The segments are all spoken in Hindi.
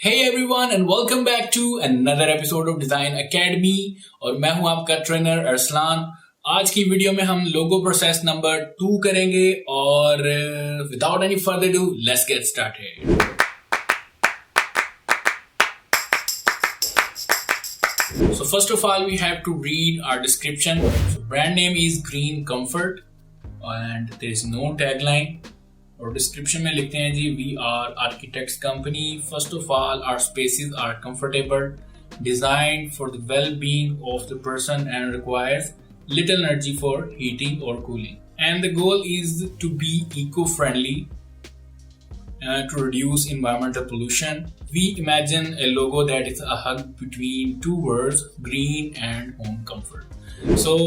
Hey everyone and welcome back to another episode of Design Academy और मैं हूं आपका ट्रेनर अरसलान। आज की वीडियो में हम लोगो प्रोसेस नंबर 2 करेंगे और without any further do let's get started. So first of all we have to read our description. So brand name is Green Comfort and there is no tagline. और डिस्क्रिप्शन में लिखते हैं G V R architects company. First of all our spaces are comfortable, designed for the well being of the person and requires little energy for heating और cooling and the goal is to be eco friendly to reduce environmental pollution. We imagine a logo that is a hug between two words, green and home comfort. So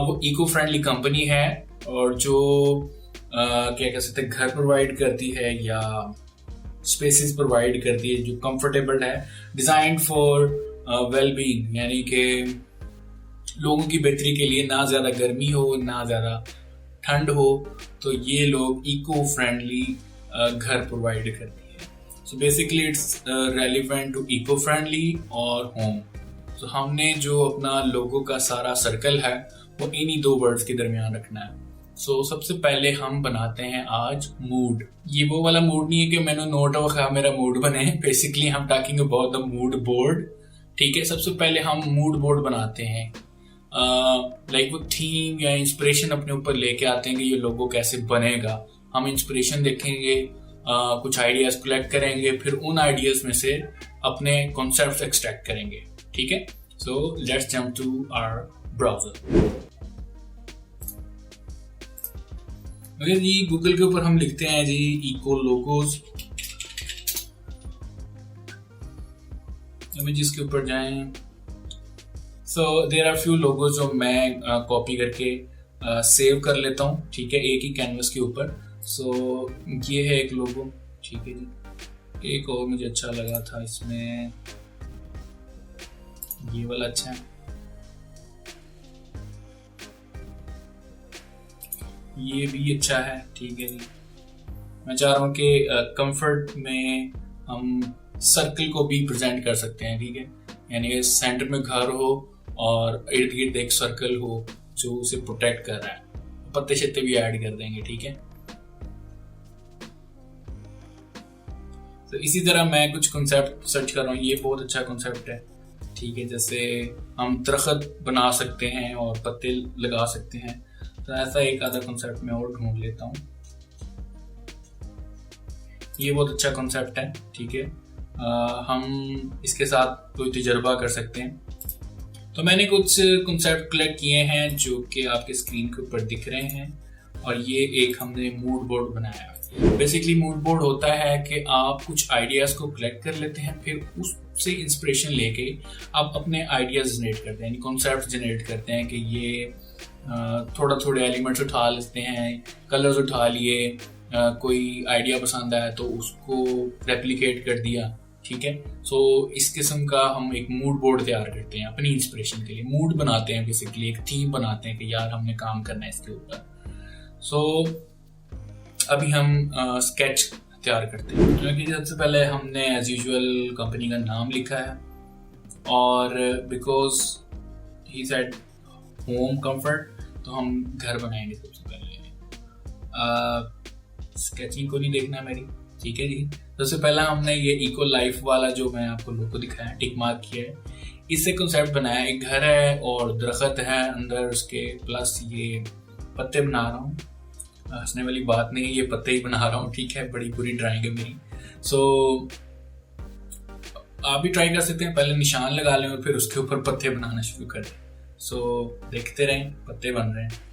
वो इको फ्रेंडली कंपनी है और जो क्या कह सकते हैं घर प्रोवाइड करती है या स्पेसेस प्रोवाइड करती है जो कंफर्टेबल है, डिजाइन्ड फॉर वेल बीइंग, यानी कि लोगों की बेहतरी के लिए, ना ज़्यादा गर्मी हो ना ज़्यादा ठंड हो, तो ये लोग इको फ्रेंडली घर प्रोवाइड करती है। So basically it's relevant to eco friendly और होम। तो हमने जो अपना लोगो का सारा सर्कल है वो इन्हीं दो वर्ड्स के दरमियान रखना है। सो सबसे पहले हम बनाते हैं आज मूड। ये वो वाला मूड नहीं है कि मैंने नोट रखा मेरा मूड बने, बेसिकली हम talking about the mood board. ठीक है, सबसे पहले हम मूड बोर्ड बनाते हैं। लाइक वो थीम या इंस्पिरेशन अपने ऊपर लेके आते हैं कि ये लोगो कैसे बनेगा। हम इंस्पिरेशन देखेंगे, कुछ आइडियाज कलेक्ट करेंगे, फिर उन आइडियाज में से अपने कॉन्सेप्ट्स एक्सट्रैक्ट करेंगे। ठीक है, so let's jump to our browser. अगर जी गूगल के ऊपर हम लिखते हैं जी इको लोगोज, इमेजेस के ऊपर जाएं। So there are few logos जो मैं कॉपी करके सेव कर लेता हूँ। ठीक है, एक ही कैनवस के ऊपर। सो ये है एक लोगो। ठीक है जी, एक और मुझे अच्छा लगा था इसमें, ये वाला अच्छा है, ये भी अच्छा है। ठीक है जी, मैं चाह रहा हूँ कि कंफर्ट में हम सर्कल को भी प्रेजेंट कर सकते हैं। ठीक है, यानी सेंटर में घर हो और इर्द गिर्द एक सर्कल हो जो उसे प्रोटेक्ट कर रहा है। पत्ते शत्ते भी ऐड कर देंगे। ठीक है, तो इसी तरह मैं कुछ कॉन्सेप्ट सर्च कर रहा हूँ। ये बहुत अच्छा कॉन्सेप्ट है। ठीक है, जैसे हम दरख्त बना सकते हैं और पत्ते लगा सकते हैं, तो ऐसा एक आधा कॉन्सेप्ट मैं और ढूंढ लेता हूँ। ये बहुत अच्छा कॉन्सेप्ट है। ठीक है, हम इसके साथ कोई तजर्बा कर सकते हैं। तो मैंने कुछ कॉन्सेप्ट कलेक्ट किए हैं जो कि आपके स्क्रीन के ऊपर दिख रहे हैं और ये एक हमने मूड बोर्ड बनाया है। बेसिकली मूड बोर्ड होता है कि आप कुछ आइडियाज को कलेक्ट कर लेते हैं, फिर उससे इंस्पिरेशन लेके आप अपने आइडियाज जनरेट करते हैं, कॉन्सेप्ट जनरेट करते हैं कि ये थोड़ा थोड़े एलिमेंट्स उठा लेते हैं, कलर्स उठा लिए, कोई आइडिया पसंद आया तो उसको रेप्लिकेट कर दिया। ठीक है, सो इस किस्म का हम एक मूड बोर्ड तैयार करते हैं अपनी इंस्पिरेशन के लिए। मूड बनाते हैं, बेसिकली एक थीम बनाते हैं कि यार हमने काम करना है इसके ऊपर। सो अभी हम स्केच तैयार करते हैं, क्योंकि सबसे पहले हमने एज यूजुअल कंपनी का नाम लिखा है और because he said home comfort, तो हम घर बनाएंगे सबसे पहले। स्केचिंग को नहीं देखना मेरी। ठीक है जी, सबसे पहला हमने ये इको लाइफ वाला जो मैं आपको लोगो दिखाया, टिक मार्क किया है, इससे कंसेप्ट बनाया। एक घर है और दरख्त है अंदर उसके, प्लस ये पत्ते बना रहा हूँ। हंसने वाली बात नहीं, ये पत्ते ही बना रहा हूँ। ठीक है, बड़ी बुरी ड्राइंग है मेरी। सो आप भी ट्राई कर सकते हैं, पहले निशान लगा लें और फिर उसके ऊपर पत्ते बनाना शुरू कर दें। सो देखते रहें, पत्ते बन रहे हैं।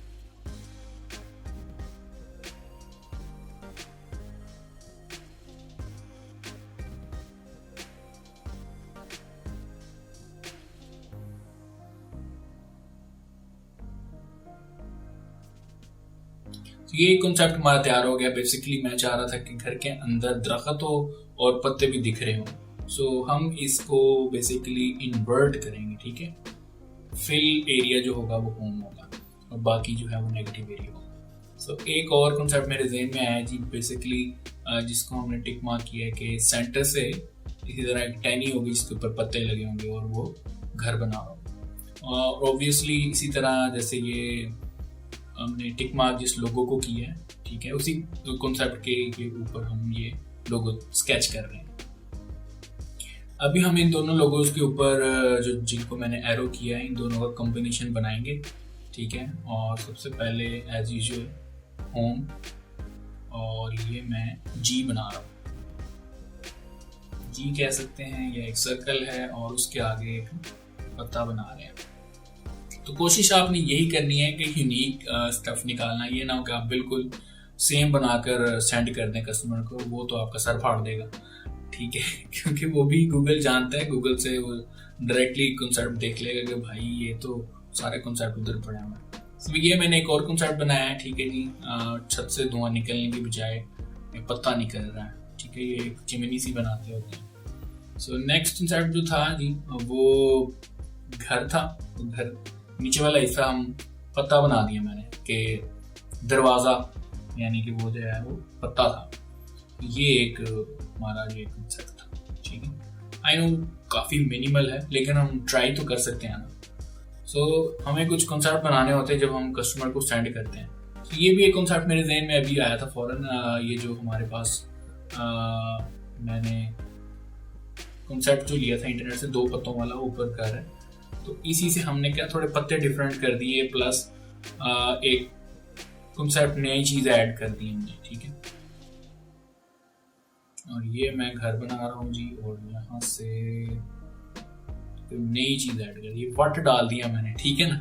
ये कॉन्सेप्ट हमारा तैयार हो गया। बेसिकली मैं चाह रहा था कि घर के अंदर दरख्त हो और पत्ते भी दिख रहे हो। सो हम इसको बेसिकली इन्वर्ट करेंगे। ठीक है, फिल एरिया जो होगा वो होम होगा और बाकी जो है वो नेगेटिव एरिया होगा। सो एक और कॉन्सेप्ट मेरे जहन में आया जी, बेसिकली जिसको हमने टिक मार्क किया है कि सेंटर से इसी तरह एक टहनी होगी जिसके ऊपर पत्ते लगे होंगे और वो घर बना रहा होगा। और ऑब्वियसली इसी तरह जैसे ये हमने टिक मार्क जिस लोगो को किया है, ठीक है, उसी कॉन्सेप्ट के ऊपर हम ये लोगो स्केच कर रहे हैं। अभी हम इन दोनों लोगोज के ऊपर जो जिनको मैंने एरो किया है इन दोनों का कॉम्बिनेशन बनाएंगे, ठीक है। और सबसे पहले एज यूजुअल होम, और ये मैं जी बना रहा हूँ, जी कह सकते हैं, ये एक सर्कल है और उसके आगे एक पत्ता बना रहे हैं। तो कोशिश आपने यही करनी है कि यूनिक स्टफ निकालना, ये ना हो कि आप बिल्कुल सेम बनाकर सेंड कर दें कस्टमर को, वो तो आपका सर फाड़ देगा, ठीक है। क्योंकि वो भी गूगल जानता है, गूगल से वो डायरेक्टली कॉन्सेप्ट देख लेगा कि भाई ये तो सारे कॉन्सेप्ट उधर पड़े हुए हैं। तो ये मैंने एक और कॉन्सेप्ट बनाया है, ठीक है जी। छत से धुआं निकलने की बजाय एक पत्ता निकल रहा है, ठीक है, ये एक चिमनी सी बनाते होते हैं। सो नेक्स्ट कॉन्सेप्ट जो था जी वो घर था। तो घर नीचे वाला हिस्सा हम पत्ता बना दिया मैंने कि दरवाजा, यानी कि वो जो है वो पत्ता था। ये एक हमारा ये कॉन्सेप्ट था, ठीक है। आई नो काफ़ी मिनिमल है लेकिन हम ट्राई तो कर सकते हैं ना। सो हमें कुछ कॉन्सेप्ट बनाने होते हैं जब हम कस्टमर को सेंड करते हैं। तो ये भी एक कॉन्सेप्ट मेरे जहन में अभी आया था फौरन। ये जो हमारे पास मैंने कॉन्सेप्ट जो लिया था इंटरनेट से, 2 पत्तों वाला ऊपर घर है, तो इसी से हमने क्या थोड़े पत्ते डिफरेंट कर दिए, प्लस एक कॉन्सेप्ट नई चीज़ ऐड कर दी हमने, ठीक है। और ये मैं घर बना रहा हूँ जी, और यहाँ से नई चीज़ ऐड कर दी, वट डाल दिया मैंने, ठीक है ना।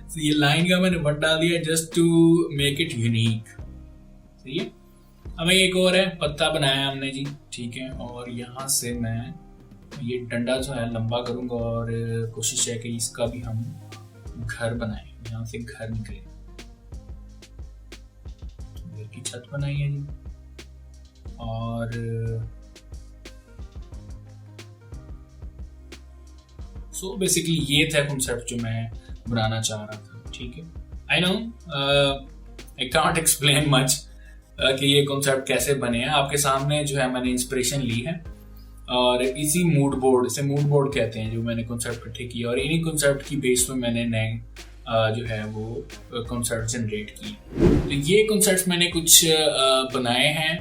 तो ये लाइन का मैंने वट डाल दिया just to make it unique, सही है। अब एक और है, पत्ता बनाया हमने जी, ठीक है। और यहाँ से मैं ये डंडा जो है लंबा करूँगा और कोशिश है कि इसका भी हम घर बनाएं, यहाँ से घर निकले। घर की छत बनाई है जी। और सो बेसिकली ये था कॉन्सेप्ट जो मैं बनाना चाह रहा था, ठीक है। I know I can't explain much कि ये कॉन्सेप्ट कैसे बने हैं। आपके सामने जो है मैंने इंस्पिरेशन ली है और इसी मूड बोर्ड से, मूड बोर्ड कहते हैं जो मैंने कॉन्सेप्ट इकट्ठे किया, और इन्हीं कॉन्सेप्ट की बेस पे मैंने नए जो है वो कॉन्सेप्ट जनरेट किए। तो ये कॉन्सेप्ट मैंने कुछ बनाए हैं,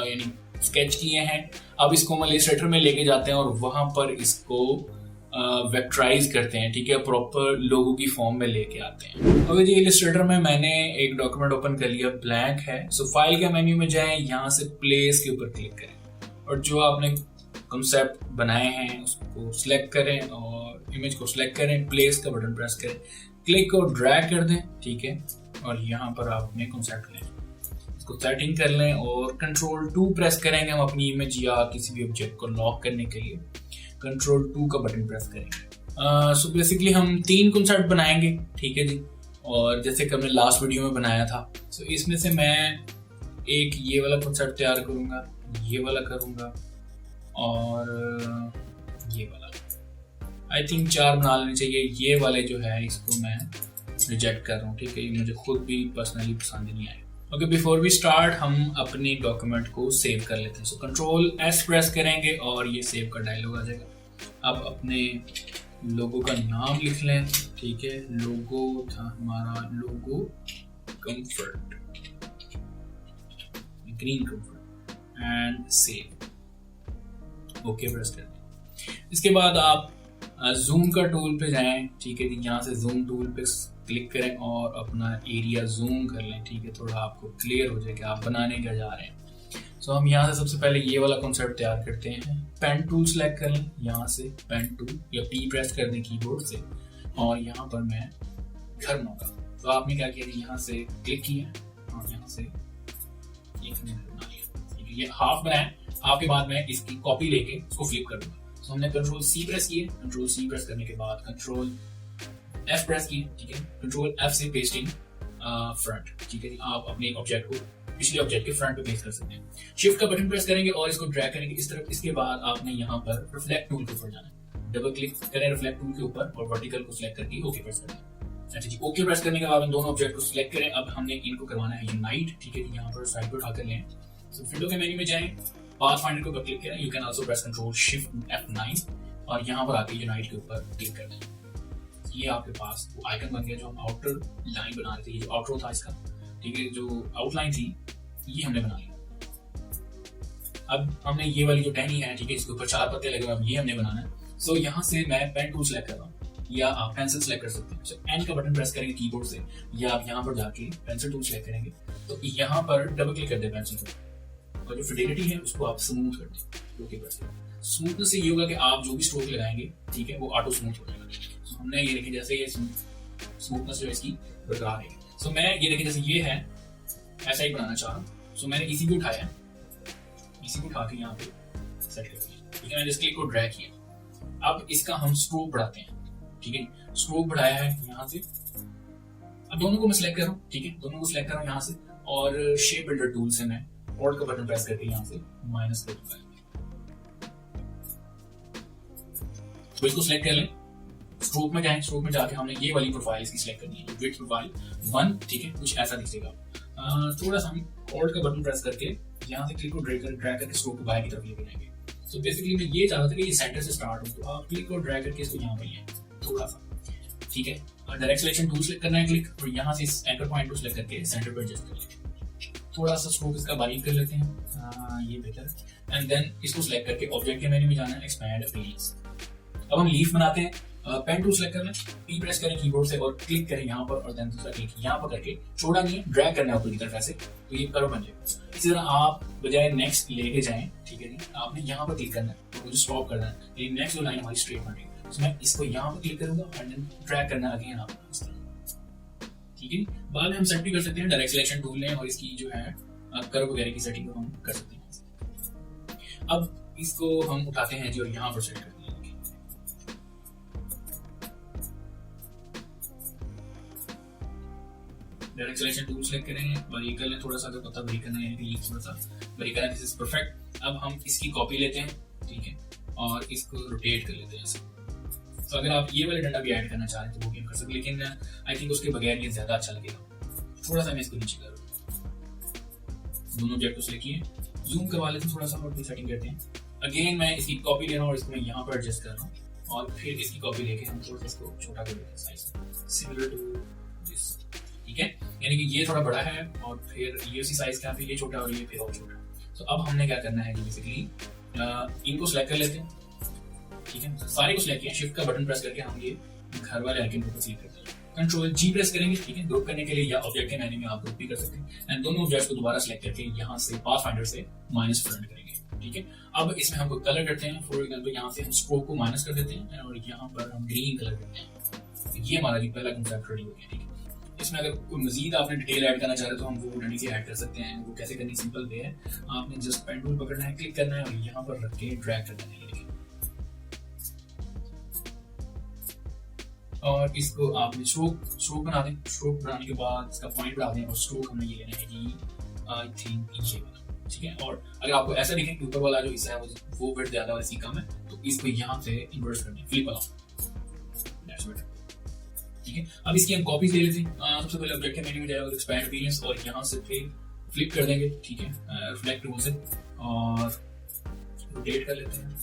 यानी स्केच किए हैं। अब इसको हम इलस्ट्रेटर में लेके जाते हैं और वहाँ पर इसको वेक्टराइज करते हैं, ठीक है, प्रॉपर लोगो की फॉर्म में लेके आते हैं। ओके जी, इलस्ट्रेटर में मैंने एक डॉक्यूमेंट ओपन कर लिया, ब्लैंक है। सो फाइल के मेन्यू में जाएं, यहाँ से प्लेस के ऊपर क्लिक करें और जो आपने कॉन्सेप्ट बनाए हैं उसको सिलेक्ट करें और इमेज को सिलेक्ट करें, प्लेस का बटन प्रेस करें, क्लिक को ड्रैग कर दें, ठीक है। और यहाँ पर आप अपने कॉन्सेप्ट लें, इसको सेटिंग कर लें और Ctrl+2 प्रेस करेंगे हम अपनी इमेज या किसी भी ऑब्जेक्ट को लॉक करने के लिए Ctrl+2 का बटन प्रेस करेंगे। सो बेसिकली हम 3 कॉन्सेप्ट बनाएंगे, ठीक है जी। और जैसे कि हमने लास्ट वीडियो में बनाया था, सो इसमें से मैं एक ये वाला कॉन्सेप्ट तैयार करूँगा, ये वाला करूँगा और ये वाला। आई थिंक 4 बना लेने चाहिए। ये वाले जो है इसको मैं रिजेक्ट कर रहा हूँ, ठीक है, ये मुझे खुद भी पर्सनली पसंद नहीं आया। ओके, बिफोर वी स्टार्ट हम अपने डॉक्यूमेंट को सेव कर लेते हैं। सो Ctrl+S प्रेस करेंगे और ये सेव का डायलॉग आ जाएगा। अब अपने लोगो का नाम लिख लें, ठीक है। लोगो था हमारा logo comfort, green comfort, and save. Okay press कर दें। इसके बाद आप जूम का टूल पे जाएं, ठीक है जी। यहाँ से जूम टूल पे क्लिक करें और अपना एरिया जूम कर लें, ठीक है, थोड़ा आपको क्लियर हो जाए कि आप बनाने क्या जा रहे हैं। सो हम यहाँ से सबसे पहले ये वाला कॉन्सेप्ट तैयार करते हैं। पेन टूल सेलेक्ट कर लें, यहाँ से पेन टूल या P प्रेस कर दें कीबोर्ड से, और यहाँ पर मैं घर बनाऊंगा। तो आपने क्या किया, यहाँ से क्लिक किया और यहाँ से एक बना लिया, ये हाफ बनाया। आपके बाद मैं इसकी कॉपी लेके उसको फ्लिप कर दूंगा। तो हमने Ctrl+C प्रेस किए, Ctrl+C प्रेस करने के बाद Ctrl+F प्रेस किए, ठीक है। Ctrl+F से पेस्टिंग फ्रंट, ठीक है। आप अपने ऑब्जेक्ट को पिछले ऑब्जेक्ट के फ्रंट पे पेस्ट कर सकते हैं। शिफ्ट का बटन प्रेस करेंगे और इसको ड्रैग करेंगे इस तरफ। इसके बाद आपने यहाँ पर रिफ्लेक्ट टूल के ऊपर जाना है, डबल क्लिक करें रिफ्लेक्ट टूल के ऊपर और वर्टिकल को सिलेक्ट करके ओके प्रेस करें। अच्छा जी, ओके प्रेस करने के बाद हम दोनों ऑब्जेक्ट को सिलेक्ट करें। अब हमने इनको करवाना है यूनाइट, ठीक है। यहाँ पर साइड पर उठाकर लें। तो विंडो के मेन्यू में जाएं पाथफाइंडर के ऊपर क्लिक करें, you can also press control shift F9 और यहाँ पर आके यूनाइट के ऊपर क्लिक कर दें। ये आपके पास वो आइकन बन गया जो हम आउटर लाइन बना रहे थे, ये जो आउटरो था इसका, ठीक है, जो आउटलाइन थी ये हमने बना लिया। अब हमने ये वाली जो टहनी है, ठीक है, इसके ऊपर 4 पत्ते लगे हुए, अब ये हमने बनाना है। सो यहाँ से मैं पेन टूल सेलेक्ट कर रहा हूँ या आप पेंसिल सेलेक्ट कर सकते हैं। सो एन का बटन प्रेस करेंगे कीबोर्ड से या आप यहाँ पर जाके पेंसिल टूल सेलेक्ट करेंगे, तो यहाँ पर डबल क्लिक कर दें पेंसिल टूल और जो फिडेलिटी है उसको आप स्मूथ कर दें। ओके, प्रेस करें। स्मूथनेस से ये होगा कि आप जो भी स्ट्रोक लगाएंगे, ठीक है, वो ऑटो स्मूथ हो जाएगा। सो हमने ये देखिए जैसे ये स्मूथनेस जो है इसकी बरकरार है। सो मैं ये देखिए जैसे ये है ऐसा ही बनाना चाह रहा हूँ। सो मैंने इसी को उठाया, इसी को उठा के यहाँ पे सेट कर दिया, ठीक है, मैंने इस क्लिक को ड्रैग किया। अब इसका हम स्ट्रोक बढ़ाते हैं, ठीक है, स्ट्रोक बढ़ाया है यहाँ से। अब दोनों को मैं सिलेक्ट कर रहा हूँ, ठीक है, दोनों को सिलेक्ट कर रहा हूँ यहाँ से और शेप बिल्डर टूल से मैं ऑल्ट का बटन प्रेस करके यहाँ से माइनस कर दूंगा। तो इसको सिलेक्ट कर लें, स्ट्रोक में जाएं, स्ट्रोक में जाके हमने ये वाली प्रोफाइल इसकी सिलेक्ट करनी है, विड्थ प्रोफाइल 1, ठीक है, कुछ ऐसा दिखेगा। थोड़ा सा हम ऑल्ट का बटन प्रेस करके यहाँ से क्लिक को ड्रैग करके स्ट्रोक को बाएं की तरफ लेके जाएंगे। सो बेसिकली मैं ये चाहता था कि ये सेंटर से स्टार्ट हो, तो आप क्लिक को ड्रैग करके इसको यहाँ पे लें थोड़ा सा, ठीक है, और डायरेक्ट सिलेक्शन टूल सेलेक्ट करना है क्लिक, और यहाँ से इस एंकर पॉइंट को सिलेक्ट करके सेंटर पर एडजस्ट कर लेंगे। थोड़ा सा स्ट्रोक इसका बारीक कर लेते हैं, ये बेहतर है। एंड देन इसको सिलेक्ट करके ऑब्जेक्ट के मेन्यू में जाना है, एक्सपैंड अपीयरेंस। अब हम लीफ बनाते हैं, पेन टूल सेलेक्ट करना है, पी प्रेस करें कीबोर्ड से और क्लिक करें यहाँ पर और देन दूसरा क्लिक यहाँ पर करके, छोड़ा नहीं है, ड्रैग करना है ऊपर की तरफ ऐसे, तो ये कर्व बन जाएगा। इसी तरह आप बजाय नेक्स्ट लेके जाएं, ठीक है जी, आपने यहाँ पर क्लिक करना है, तो मुझे स्टॉप करना है, ये नेक्स्ट जो लाइन हमारी स्ट्रेट बन रही है, तो मैं इसको यहाँ पर क्लिक करूंगा और देन ड्रैग करना है अगेन आप इस तरह, ठीक है। बाद में हम सेट भी कर सकते हैं, डायरेक्ट सिलेक्शन टूल लें और इसकी जो है कर्व वगैरह की सेटिंग को हम कर सकते हैं। अब इसको हम उठाते हैं जी और यहाँ पर सेट करते हैं। डायरेक्ट सिलेक्शन टूल सेलेक्ट करेंगे, बारीक कर लें थोड़ा सा, अगर पता बारीक करना है कि थोड़ा सा बारीक करना, दिस इज परफेक्ट। अब हम इसकी कॉपी लेते हैं, ठीक है, और इसको रोटेट कर लेते हैं ऐसे। तो अगर आप ये वाले डंडा भी ऐड करना चाह रहे हैं तो वो भी हम कर सकते हैं, लेकिन आई थिंक उसके बगैर ये ज्यादा अच्छा लगेगा। थोड़ा सा मैं इसको नीचे कर, दोनों ऑब्जेक्ट को सिलेक्ट किए, जूम करवा लेते हैं थोड़ा सा और सेटिंग करते हैं। अगेन मैं इसकी कॉपी ले रहा हूँ और इसको मैं यहाँ पर एडजस्ट कर रहा हूँ और फिर इसकी कॉपी लेके हम थोड़ा सा इसको छोटा कर देते हैं साइज, सिमिलर टू दिस, ठीक है, यानी कि ये थोड़ा बड़ा है और फिर ये उसी साइज का, फिर ये छोटा और ये फिर और छोटा। तो अब हमने क्या करना है कि बेसिकली इनको सिलेक्ट कर लेते हैं, ठीक है, सारे को सिलेक्ट किया, शिफ्ट का बटन प्रेस करके हम ये घर वाले आइकन को सिलेक्ट करते हैं, कंट्रोल जी प्रेस करेंगे, ठीक है, ग्रुप करने के लिए, या ऑब्जेक्ट के मेन्यू में आप ग्रुप भी कर सकते हैं। एंड दोनों ऑब्जेक्ट्स को दोबारा सिलेक्ट करके यहाँ से पाथफाइंडर से माइनस फ्रंट करेंगे, ठीक है। अब इसमें हम कलर करते हैं, फॉर एग्जांपल यहाँ से हम स्ट्रोक को माइनस कर देते हैं और यहाँ पर हम ग्रीन कलर करते हैं। तो ये हमारा जो पहला कंसेप्ट रेडी हो गया, ठीक है। इसमें अगर कोई मजीद आपने डिटेल ऐड करना चाह रहे तो हम वो रेडी से ऐड कर सकते हैं। वो कैसे करनी, सिंपल वे है, आपने जस्ट पेन टूल पकड़ना है, क्लिक करना है और यहाँ पर रख के ड्रैग कर देना है, और इसको आपने स्ट्रोक बना दें। स्ट्रोक बनाने के बाद इसका पॉइंट बढ़ा दें और स्ट्रोक हमने ये लेना है कि आई थिंक ये वाला, ठीक है। और अगर आपको ऐसा दिखे कि ऊपर वाला जो हिस्सा है वो विड्थ ज्यादा और इसकी कम है, तो इसको यहाँ से इन्वर्स कर दें, फ्लिप अलाउ, दैट्स बेटर, ठीक है। अब इसकी हम कॉपीज ले लेते हैं। सबसे पहले ऑब्जेक्ट के मेन्यू में जाएगा, एक्सपैंड अपीयरेंस, और यहाँ से फिर फ्लिप कर देंगे, ठीक है, रिफ्लेक्ट टूल से, और रोटेट कर लेते हैं।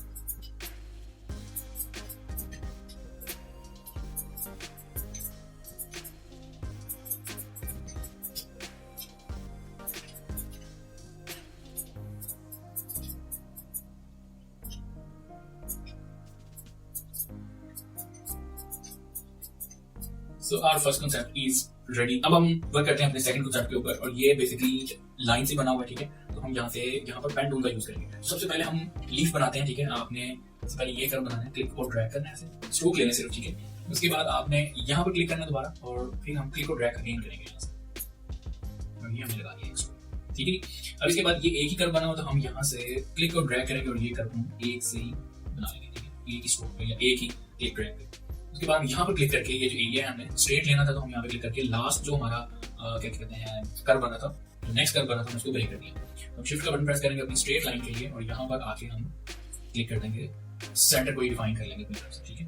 So our first concept is ready. अब हम वर्क करते हैं अपने सेकंड concept के ऊपर, और ये बेसिकली लाइन से बना हुआ है, ठीक है। तो हम यहाँ पर पेन टूल का यूज करेंगे। सबसे पहले हम लीफ बनाते हैं, ठीक है। आपने सबसे पहले ये कर्व बनाना है, क्लिक और ड्रैग करना है, ऐसे स्ट्रोक लेने सिर्फ, ठीक है। उसके बाद आपने यहाँ पर क्लिक करना है दोबारा, और फिर हम क्लिक और ड्रैग अगेन करेंगे यहाँ से, और ये हमने लगा दिया एक स्ट्रोक, ठीक है। अब इसके बाद ये एक ही कर्व बना हुआ, तो हम यहाँ से क्लिक और ड्रैग करेंगे और ये कर्व हम एक से ही बना लेंगे, ठीक है, एक ही स्ट्रोक पे या एक ही क्लिक ड्रैग पे। उसके बाद यहाँ पर क्लिक करके ये जो एरिया है हमने स्ट्रेट लेना था, तो हम यहाँ पे क्लिक करके लास्ट जो हमारा क्या कहते हैं कर्व बना था, जो नेक्स्ट कर्व बना था, उसको ब्रेक कर दिया। हम शिफ्ट का बटन प्रेस करेंगे अपनी स्ट्रेट लाइन के लिए, और यहाँ पर आके हम क्लिक कर देंगे, सेंटर को ही डिफाइन कर लेंगे अपनी तरफ से, ठीक है।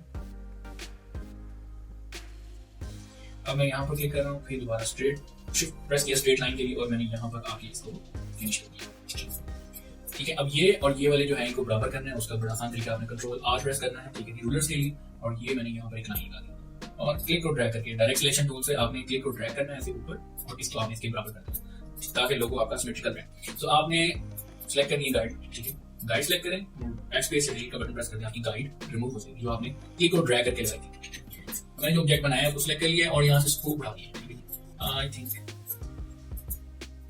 अब मैं यहाँ पर क्लिक कर रहा हूँ, फिर दोबारा स्ट्रेट शिफ्ट प्रेस किया स्ट्रेट लाइन के लिए, और मैंने यहाँ पर आके इसको फिनिश कर दिया, ठीक है। अब ये और ये वाले जो है इनको बराबर करना है, उसका बड़ा आसान तरीका आपने कंट्रोल आर प्रेस करना है, ठीक है, रूलर्स के लिए। और ये मैंने यहाँ पर एक लाइन लगा दी और क्लिक को ड्रैग करके डायरेक्ट सिलेक्शन टूल से आपने क्लिक को ड्रैग करना है ऐसे ऊपर और इसको आपने इसके बराबर करना है ताकि लोगो आपका सिमेट्रिकल रहे। तो आपने सेलेक्ट करनी है गाइड, ठीक है, गाइड सेलेक्ट करें, बैकस्पेस से डिलीट का बटन प्रेस कर दें, आपकी गाइड रिमूव हो जाएगी जो आपने क्लिक को ड्रैग करके लगाई थी। मैंने जो ऑब्जेक्ट बनाया है उसको सेलेक्ट कर लिया और यहाँ से स्ट्रोक बढ़ा दिया, ठीक है, आई थिंक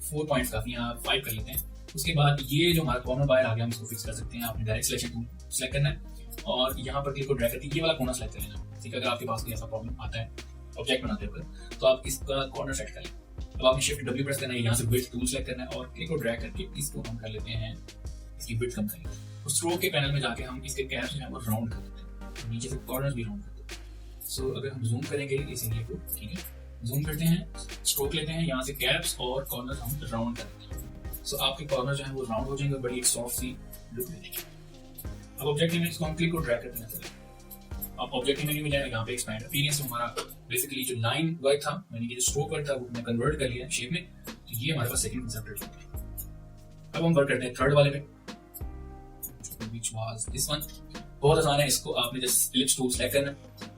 4 पॉइंट्स काफी, यहाँ 5 कर लेते हैं। उसके बाद ये जो हमारा कॉर्नर बायर आ गया हम इसको फिक्स कर सकते हैं। आपने डायरेक्ट सिलेक्शन टूल सेलेक्ट करना है और यहाँ पर क्लिक को ड्रैग करके ये वाला कोना सेलेक्ट कर लेना, ठीक है। अगर आपके पास कोई ऐसा प्रॉब्लम आता है ऑब्जेक्ट बनाते हुए तो आप इसका कॉर्नर सेट कर लें। अब आपने शिफ्ट W प्रेस करना है, यहाँ से विड्थ टूल सेलेक्ट करना है और क्लिक को ड्रैग करके इसको हम कर लेते हैं, इसकी विड्थ कम करेंगे। तो स्ट्रोक के पैनल में जाके हम इसके कैप्स जो है वो राउंड कर देते हैं, नीचे से कॉर्नर भी राउंड कर देते हैं। सो अगर हम जूम करेंगे इस एरिया को, ठीक है, जूम करते हैं, स्ट्रोक लेते हैं, यहाँ से कैप्स और कॉर्नर हम राउंड कर देते हैं। सो आपके कॉर्नर जो है वो राउंड हो जाएंगे, बड़ी एक सॉफ्ट सी लुक देंगे। अब ऑब्जेक्ट इमेज को हम क्लिक को ड्रैग करते हैं। अब ऑब्जेक्ट इमेज में जाएगा यहाँ पे एक्सपैंड अपीयरेंस, हमारा बेसिकली जो लाइन वर्क था यानी कि जो स्ट्रोक वर्क था वो हमने कन्वर्ट कर लिया शेप में। तो ये हमारे पास सेकंड कंसेप्ट है। अब हम वर्क करते हैं थर्ड वाले पे, व्हिच वाज दिस वन। बहुत आसान है, इसको आपने जस्ट इलिप्स टूल सेलेक्ट करना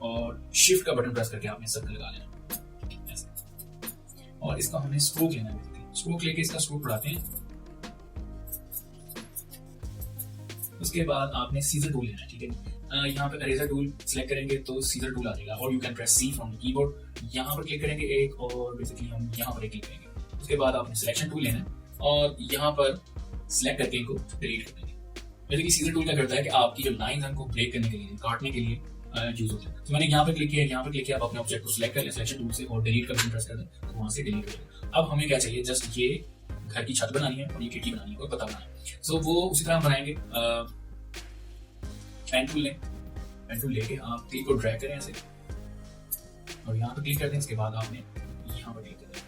और शिफ्ट का बटन प्रेस करके आपने सर्कल लगा लेना और इसका हमें स्ट्रोक लेना है। स्ट्रोक लेके इसका स्ट्रोक बढ़ाते हैं। उसके बाद आपने सीजर टूल लेना है, ठीक है। यहाँ पे इरेजर टूल सेलेक्ट करेंगे तो सीजर टूल आ जाएगा और you can press C from keyboard. यहाँ पर क्लिक करेंगे एक और बेसिकली हम यहाँ पर क्लिक करेंगे। उसके बाद आपने सिलेक्शन टूल लेना है और यहाँ पर सिलेक्ट करके इनको डिलीट कर देंगे। बेसिकली सीजर टूल क्या करता है कि आपकी जो लाइन है उनको ब्रेक करने के लिए, काटने के लिए यूज होता है। तो मैंने यहाँ पे क्लिक किया, यहाँ पे क्लिक किया, आप अपने ऑब्जेक्ट को सिलेक्ट कर लें सिलेक्शन टूल से और डिलीट का बटन प्रेस कर दें तो वहां से डिलीट हो जाएगा। अब हमें क्या चाहिए, जस्ट ये घर की छत बनानी है और ये खिड़की बनानी है और पता बनाना है। सो वो उसी तरह हम बनाएंगे। पेन टूल लें, पेन टूल लेके आप क्लिक को ड्रैग करें ऐसे और यहाँ पे क्लिक कर दें। इसके बाद आपने यहाँ पर क्लिक कर दें,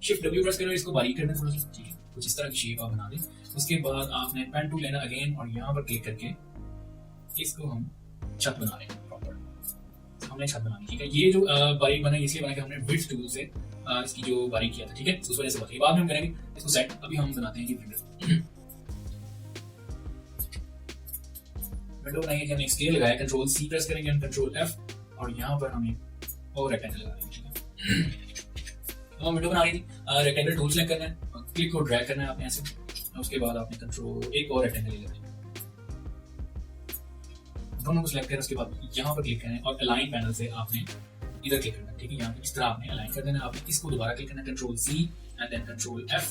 शिफ्ट W प्रेस करें, इसको बारीक कर दें थोड़ा सा, ठीक है, कुछ इस तरह की शेप आप बना दें। उसके बाद आपने पेन टूल लेना अगेन और यहाँ पर क्लिक करके इसको हम छत बना लेंगे प्रॉपर। हमने छत बनानी, ठीक है। ये जो बारीक बना इसलिए बना कि हमने विड्थ टूल से इसकी जो बारीक किया था, ठीक है, उस वजह से बताइए। बाद में हम करेंगे इसको सेट। अभी हम बनाते हैं कि विंडो बनाएंगे कि हमने एक स्केल लगाया, कंट्रोल C प्रेस करेंगे, हम कंट्रोल F और यहाँ पर हमें और रेक्टेंगल लगा देंगे, ठीक है। तो विंडो बना रही थी, रेक्टेंगल टूल सेलेक्ट करना है, क्लिक को ड्रैग करना है आपने ऐसे। उसके बाद आपने कंट्रोल एक और रेक्टेंगल ले लेना है, दोनों को सिलेक्ट करें। उसके बाद यहाँ पर क्लिक करें और अलाइन पैनल से आपने इधर क्लिक करना है, ठीक है। यहाँ पे इस तरह आपने अलाइन कर देना है। आपने इसको दोबारा क्लिक करना है, control C and then control F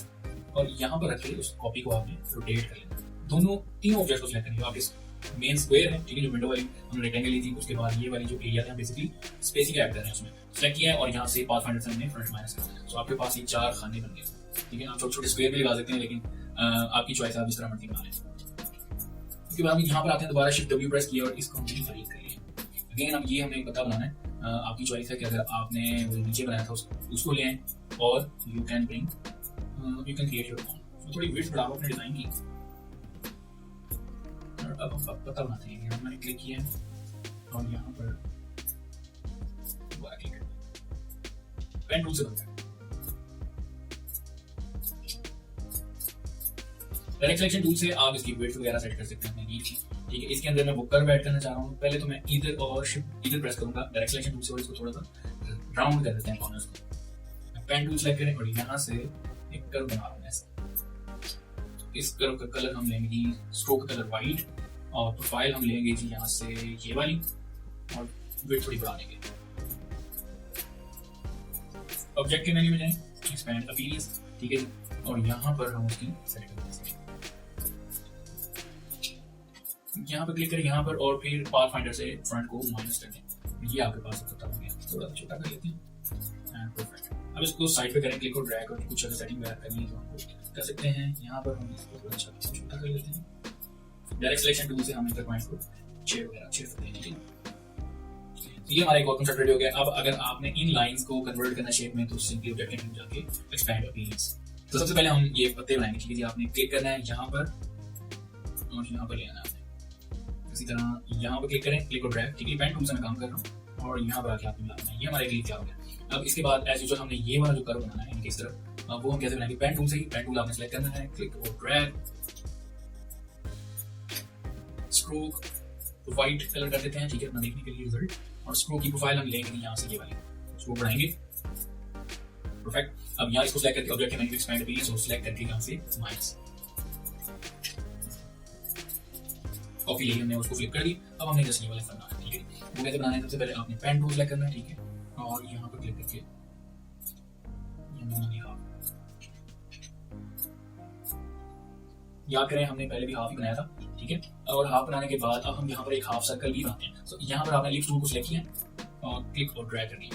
और यहाँ पर रख के उस कॉपी को आपने रोटेट कर लेना। दोनों तीनों ऑब्जेक्ट को सिलेक्ट करेंगे। आप इस मेन स्क्वायर है, ठीक है, जो विंडो वाली हमने रेक्टेंगल ली थी, उसके बाद ये वाली जो एरिया था बेसिकली स्पेसिंग ऐड कर रहे हैं उसमें सेलेक्ट किया है और यहाँ से पाथफाइंडर से हमने फ्रंट माइनस करना है। तो आपके पास ये 4 खाने बन गए, ठीक है। आप छोटे छोटे स्क्वायर भी लगा सकते हैं लेकिन आपकी चॉइस आप इस तरह मर्जी बना लें। उसके बाद हम यहाँ पर आते हैं, दोबारा शिफ्ट W प्रेस किया और इसको हमने बारीक कर लिया। अगेन अब ये हमें एक पता बनाना है, आपकी चॉइस है कि अगर आपने वो नीचे बनाया था उसको ले आए और you can create your own. थोड़ी विड्थ बढ़ाओ अपने डिजाइन की। अब हम पता बनाते हैं, यहाँ मैंने क्लिक किया और यहाँ पर दोबारा क्लिक करना, पेन टूल से बन गया। डायरेक्ट सिलेक्शन टूल से आप इसकी विड्थ वगैरह सेट कर सकते हैं, ठीक है। इसके अंदर मैं वो कर्व ऐड करना चाह रहा हूँ। पहले तो मैं इधर और शिफ्ट इधर प्रेस करूंगा डायरेक्ट सिलेक्शन टूल से और इसको थोड़ा सा राउंड कर देते हैं कॉर्नर्स को। पेन टूल सेलेक्ट करें और यहाँ से एक कर्व बना रहा हूँ ऐसा। इस कर्व का कलर हम लेंगे जी, स्ट्रोक का कलर व्हाइट और प्रोफाइल हम लेंगे जी यहाँ से ये वाली और विड्थ थोड़ी बढ़ा देंगे। ऑब्जेक्ट के मेन्यू में जाएं, एक्सपैंड अपीयरेंस, ठीक है, और यहाँ पर हम उसकी सेलेक्ट कर देंगे। यहाँ पर क्लिक करें यहाँ पर और फिर पाथफाइंडर से फ्रंट को माइनस कर दें। ये आपके पास पता हो गया, थोड़ा छोटा कर लेते हैं एंड परफेक्ट। अब इसको साइड पे करें, क्लिक को ड्रैग और कुछ अगर सेटिंग वगैरह करनी है तो हम कर सकते हैं। यहाँ पर हम इसको थोड़ा छोटा कर लेते हैं। डायरेक्ट सिलेक्शन टूल से हम इधर पॉइंट को शेप वगैरह शिफ्ट देंगे, ठीक है। तो ये हमारा एक और कंसेप्ट रेडी हो गया। अब अगर आपने इन लाइंस को कन्वर्ट करना शेप में तो सिंपली ऑब्जेक्ट में जाके एक्सपैंड अपीयरेंस। तो सबसे पहले हम ये पत्ते बनाएंगे, ठीक है जी। आपने क्लिक करना है यहाँ पर और यहाँ पर ले आना है। इसी तरह यहाँ पर क्लिक करें, क्लिक और ड्रैग, ठीक है। पेन टूल से मैं काम कर रहा हूँ और यहाँ पर आके आपने मिलाना है। ये हमारे क्लिक क्या हो गया। अब इसके बाद एज यूजुअल हमने ये वाला जो कर्व बनाना है इनकी इस तरफ, वो हम कैसे बनाएंगे, पेन टूल से ही। पेन टूल आपने सेलेक्ट करना है, क्लिक और ड्रैग, स्ट्रोक व्हाइट कलर कर देते हैं, ठीक है, अपना देखने के लिए रिजल्ट। और स्ट्रोक की प्रोफाइल हम लेंगे यहाँ से, ये वाली स्ट्रोक बढ़ाएंगे, परफेक्ट। अब यहाँ इसको सेलेक्ट करके ऑब्जेक्ट के मेन्यू एक्सपैंड अपीयरेंस और सेलेक्ट करके यहाँ से माइनस कॉपी ली हमने, उसको फ्लिप कर दी। अब हमने जस्ट ये वाला करना है, ठीक है। वो कैसे बनाना है, सबसे पहले आपने पेन टूल सेलेक्ट करना है, ठीक है, और यहाँ पर क्लिक करके याद करें हमने पहले भी हाफ ही बनाया था, ठीक है। और हाफ बनाने के बाद अब हम यहाँ पर एक हाफ सर्कल भी बनाते हैं। तो यहाँ पर आपने लिफ्ट टूल को सिलेक्ट किया और क्लिक और ड्रैग कर दिया।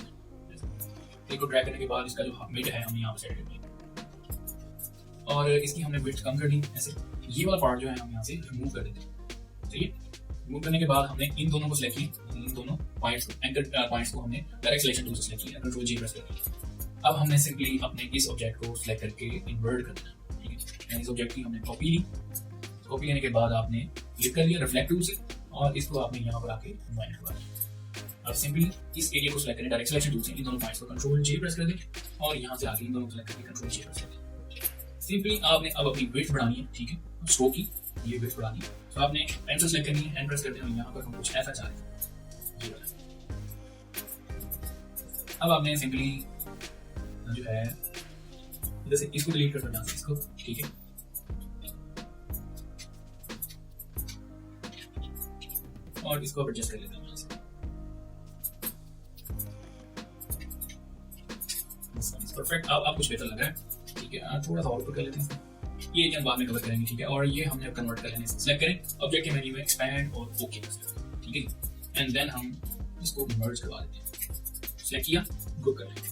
क्लिक और ड्रैग करने के बाद इसका जो मिड है हमने यहाँ पर सेट कर दिया और इसकी हमने विड्थ कम कर दी ऐसे। ये वाला पार्ट जो है हम यहाँ से रिमूव कर देते हैं, ठीक है। रिमूव करने के बाद हमने इन दोनों को सिलेक्ट किया, इन दोनों पॉइंट्स को, एंकर पॉइंट्स को हमने डायरेक्ट सिलेक्शन टूल से सिलेक्ट किया, कंट्रोल जी प्रेस करके। अब हमने सिंपली अपने इस ऑब्जेक्ट को सिलेक्ट करके इन्वर्ट कर देना, ठीक है। इस ऑब्जेक्ट की हमने कॉपी ली, कॉपी लेने के बाद आपने क्लिक कर लिया रिफ्लेक्ट टूल से और इसको आपने यहाँ पर आके इन्वाइट करवा दिया। अब सिंपली इस एरिया को सिलेक्ट करें डायरेक्ट सिलेक्शन टूल से, इन दोनों पॉइंट्स को कंट्रोल जी प्रेस कर दें और यहाँ से आके इन दोनों को सिलेक्ट करके कंट्रोल जी प्रेस कर दें। सिंपली आपने अब अपनी विड्थ बढ़ानी है, ठीक है, स्ट्रोक की ये विड्थ बढ़ानी है। तो आपने पेंसिल सेलेक्ट करनी है, एंड प्रेस करते हैं, यहाँ पर हम कुछ ऐसा चाहते हैं ये वाला। अब आपने सिंपली जो है जैसे इसको डिलीट कर सकते हैं इसको, ठीक है, और इसको एडजस्ट कर लेते हैं यहाँ से। परफेक्ट, अब कुछ बेहतर लग रहा है, ठीक है। थोड़ा सा और ऊपर कर लेते हैं, ये हम बाद में कवर करेंगे, ठीक है। और ये हमने कन्वर्ट कर लेने, सेलेक्ट करें ऑब्जेक्ट के मेन्यू में एक्सपैंड और ओके कर सकते हैं, ठीक है। एंड देन हम इसको मर्ज करवा देते हैं, सेलेक्ट किया, ग्रुप कर लेंगे।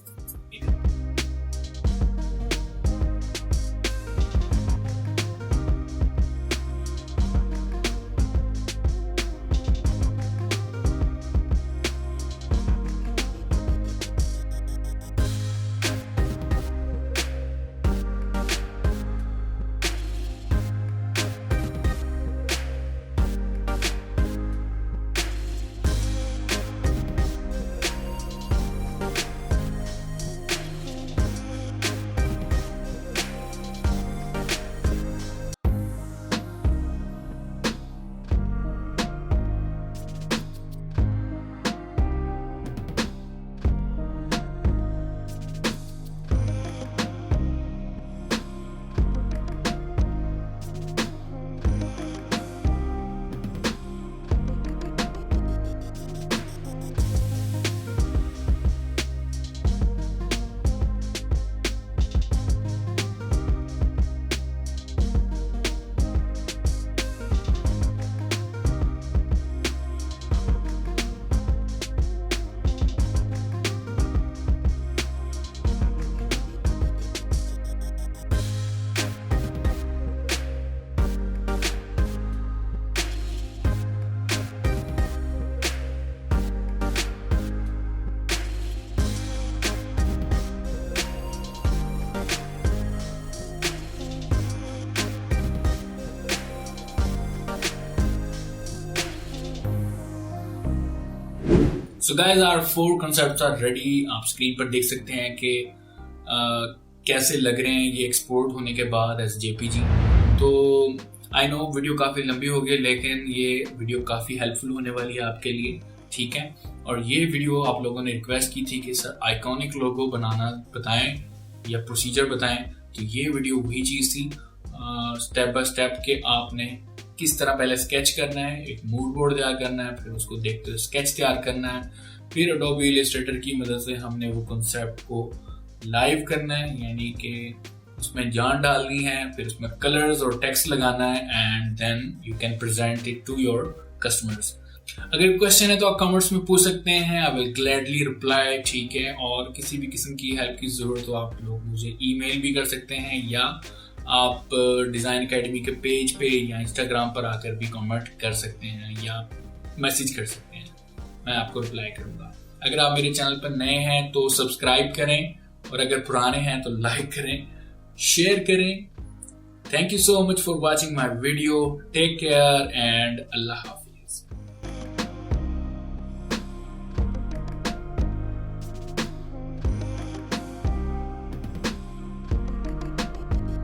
So guys, our 4 concepts are ready. आप स्क्रीन पर देख सकते हैं कि कैसे लग रहे हैं ये एक्सपोर्ट होने के बाद एज JPG। तो आई नो वीडियो काफ़ी लंबी हो गई, लेकिन ये वीडियो काफ़ी हेल्पफुल होने वाली है आपके लिए, ठीक है। और ये वीडियो आप लोगों ने रिक्वेस्ट की थी कि सर आइकॉनिक लोगो बनाना बताएं या प्रोसीजर बताएं, तो ये वीडियो वही चीज़ थी। स्टेप बाय स्टेप के आपने किस तरह पहले स्केच करना है, एक मूड बोर्ड तैयार करना है, फिर उसको देखते हुए स्केच तैयार करना है, फिर एडोबी इलस्ट्रेटर की मदद से हमने वो कॉन्सेप्ट को लाइव करना है, यानी कि उसमें जान डालनी है, फिर उसमें कलर्स और टेक्स्ट लगाना है, and then you can present it to your customers. अगर क्वेश्चन है तो आप कमेंट्स में पूछ सकते हैं, आई विल ग्लैडली रिप्लाई, ठीक है। और किसी भी किस्म की हेल्प की जरूरत हो आप लोग मुझे ईमेल भी कर सकते हैं, या आप डिज़ाइन एकेडमी के पेज पे या इंस्टाग्राम पर आकर भी कमेंट कर सकते हैं या मैसेज कर सकते हैं, मैं आपको रिप्लाई करूँगा। अगर आप मेरे चैनल पर नए हैं तो सब्सक्राइब करें, और अगर पुराने हैं तो लाइक करें, शेयर करें। Thank you so much for watching my video, take care and अल्लाह हाफ़िज़।